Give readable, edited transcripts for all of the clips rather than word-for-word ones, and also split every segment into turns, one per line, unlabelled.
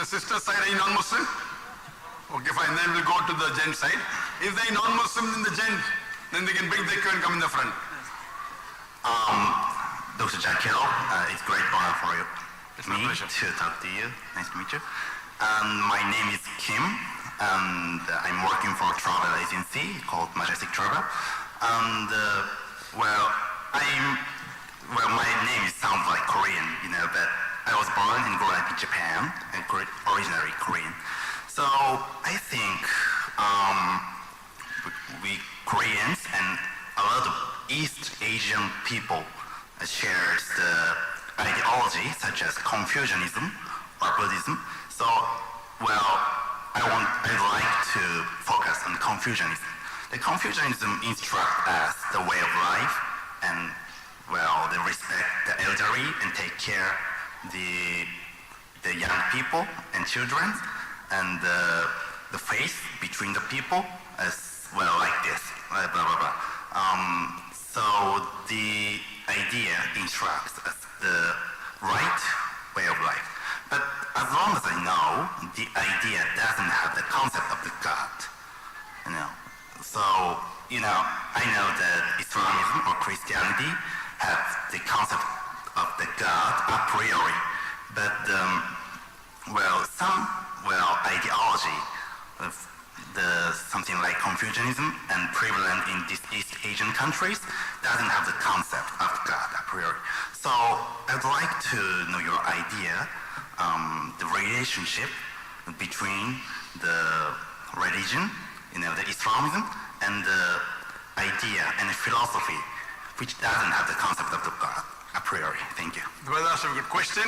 sister side any non-Muslim? Okay, fine, then we'll go to the gent side. If they're non-Muslim in the gent, then they can break their queue and come in the front.
Dr. Jakil, it's great honor for you.
It's my pleasure.
To talk to you. Nice to meet you. My name is Kim, and I'm working for a travel agency called Majestic Travel. And my name sounds like Korean, but I was born and grew up in Japan, and originally Korean. So I think we Koreans and a lot of East Asian people shares the ideology such as Confucianism or Buddhism. So, I'd like to focus on Confucianism. The Confucianism instructs us the way of life, and they respect the elderly and take care the young people and children, and the faith between the people as well, like this, blah blah blah. So the idea instructs us the right way of life. But as long as I know, the idea doesn't have the concept of the God. So I know that Islamism or Christianity have the concept of the God a priori. But some ideology of something like Confucianism and prevalent in these East Asian countries doesn't have the concept of God a priori. So I'd like to know your idea, the relationship between the religion, the Islamism, and the idea and the philosophy which doesn't have the concept of the God a priori. Thank you.
The brother asked a good question.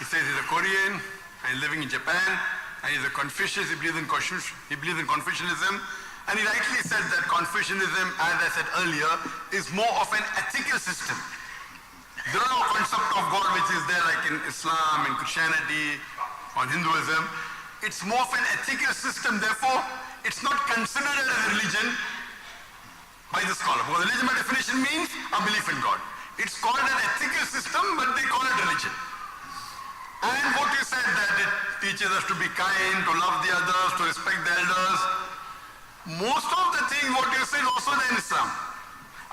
He says he's a Korean and living in Japan, and he's a Confucius. He believes in Confucianism, and he rightly said that Confucianism, as I said earlier, is more of an ethical system. There are no concept of God which is there like in Islam, in Christianity, or Hinduism. It's more of an ethical system. Therefore, it's not considered as a religion by the scholar. Because religion by definition means a belief in God. It's called an ethical system, but they call it religion. And what you said, that it teaches us to be kind, to love the others, to respect the elders. Most of the things what you say is also there in Islam.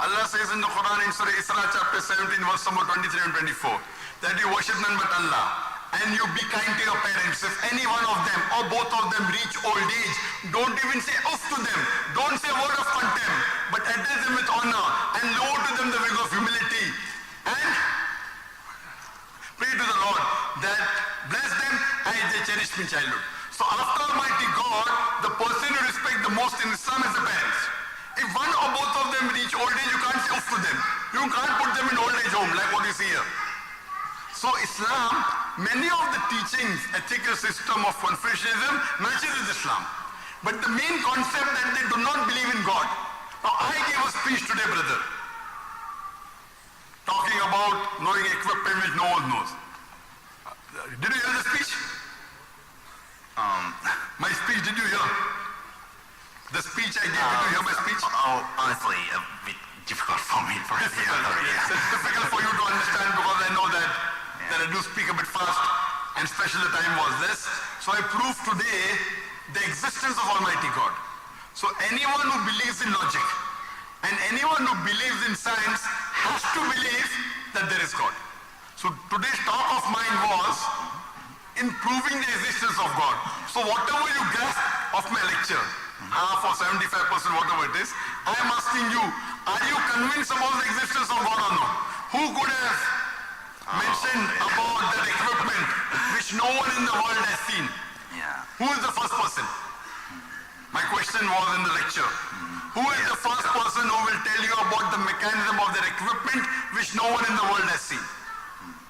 Allah says in the Quran in Surah Isra chapter 17 verse number 23 and 24 that you worship none but Allah and you be kind to your parents. If any one of them or both of them reach old age, don't even say off to them. Don't say a word of contempt, but address them with honor and lower to them the wing of humility. And pray to the Lord that bless them as they cherish me in childhood. So after Almighty God, the person you respect the most in Islam is the parents. If one or both of them reach old age, you can't say off to them. You can't put them in old age home like what you see here. So Islam, many of the teachings, ethical system of Confucianism matches with Islam. But the main concept that they do not believe in God. Now I gave a speech today, brother, talking about knowing equipment which no one knows. Did you hear the speech? My speech, did you hear? The speech I gave, did you hear my speech?
Honestly, a bit difficult for me.
Yes, it's difficult for you to understand because I know that I do speak a bit fast, and especially the time was this. So I proved today the existence of Almighty God. So anyone who believes in logic and anyone who believes in science has to believe that there is God. So today's talk of mine was in proving the existence of God. So whatever you grasp of my lecture, half or 75%, whatever it is, I am asking you, are you convinced about the existence of God or not? Who could have mentioned about that equipment which no one in the world has seen? Who is the first person? My question was in the lecture. Who is the first person who will tell you about the mechanism of their equipment which no one in the world has seen?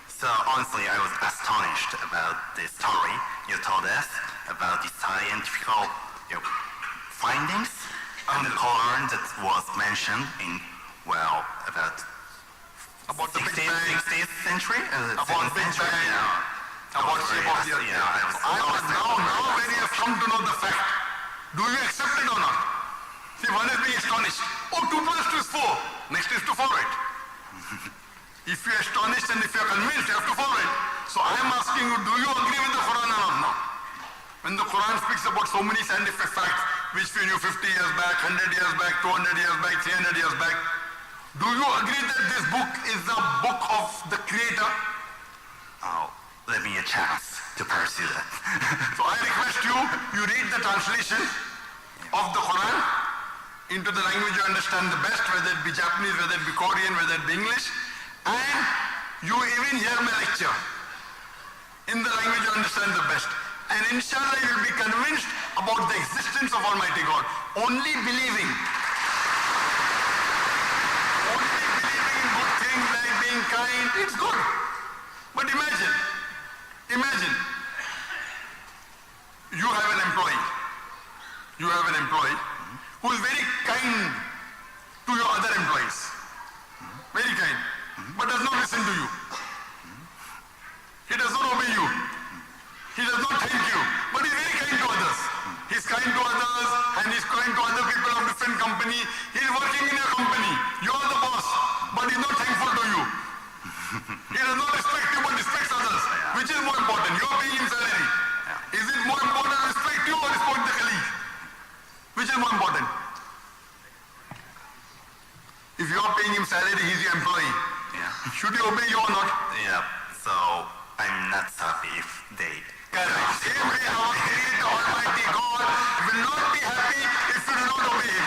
So honestly, I was astonished about the story you told us about the scientific findings and the color that was mentioned in, about
the
16th century?
About Big Bang, about shape of the earth. Now when you have come to know the fact, do you accept it or not? See, one is being astonished. Oh, 2 plus 2 is 4. Next is to follow it. If you are astonished and if you are convinced, you have to follow it. So I am asking you, do you agree with the Quran or not? When the Quran speaks about so many scientific facts, which we knew 50 years back, 100 years back, 200 years back, 300 years back, do you agree that this book is the book of the Creator?
Oh, let me a chance to pursue that.
So I request you, you read the translation of the Quran into the language you understand the best, whether it be Japanese, whether it be Korean, whether it be English, and you even hear my lecture in the language you understand the best. And inshallah you will be convinced about the existence of Almighty God. Only believing in good things like being kind, it's good. But imagine, you have an employee who is very kind to your other employees. Very kind. But does not listen to you. He does not obey you. He does not thank you. But he's very kind to others. He's kind to others and he's kind to other people of different company. He's working in your company. You are the boss. But he's not thankful to you. He does not respect you but respects others. Which is more important? You are paying him salary. Is it more important to respect you or respect the colleague? Which is more important? If you are paying him salary, he's your employee.
Yeah.
Should he obey you or not?
Yeah. So I'm not happy if they.
Correct. Same way our Creator Almighty God will not be happy if you do not obey Him.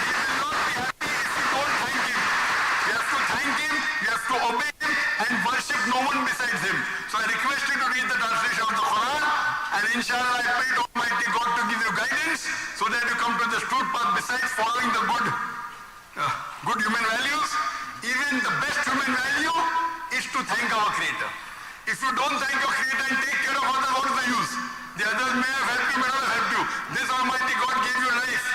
He will not be happy if you don't thank Him. You have to thank Him, you have to obey Him and worship no one besides Him. So I request you to read the translation of the Quran and inshallah I pray to Almighty God to give you guidance so that you come to the truth path besides following the good human values. Even the best human value is to thank our Creator. If you don't thank your Creator and take care of others, what is the use? The others may have helped you, may not have helped you. This Almighty God gave you life,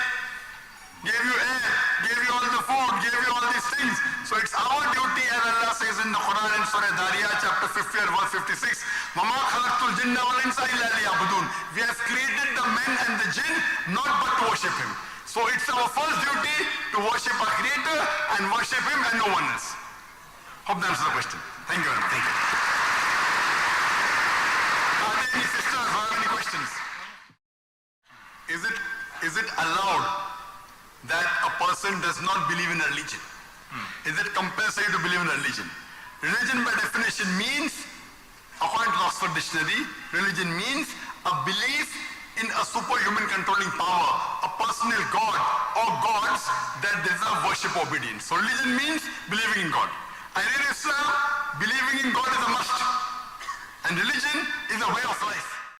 gave you air, gave you all the food, gave you all these things. So it's our duty, as Allah says in the Quran in Surah Dariyah, chapter 50 and verse 56, وَمَا خَلَقْتُ الْجِنَّ وَالْإِنسَ إِلَّا لِيَعْبُدُونَ. We have created the men and the jinn not but to worship Him. So it's our first duty to worship our Creator and worship Him and no one else. Hope that answers the question. Thank you very much.
Thank you.
Are there any sisters who have any questions? Is it allowed that a person does not believe in a religion? Is it compulsory to believe in a religion? Religion by definition means, according to the Oxford Dictionary, religion means a belief in a superhuman controlling power, a personal God or gods that deserve worship or obedience. So religion means believing in God. And in Islam, believing in God is a must. And religion is a way of life.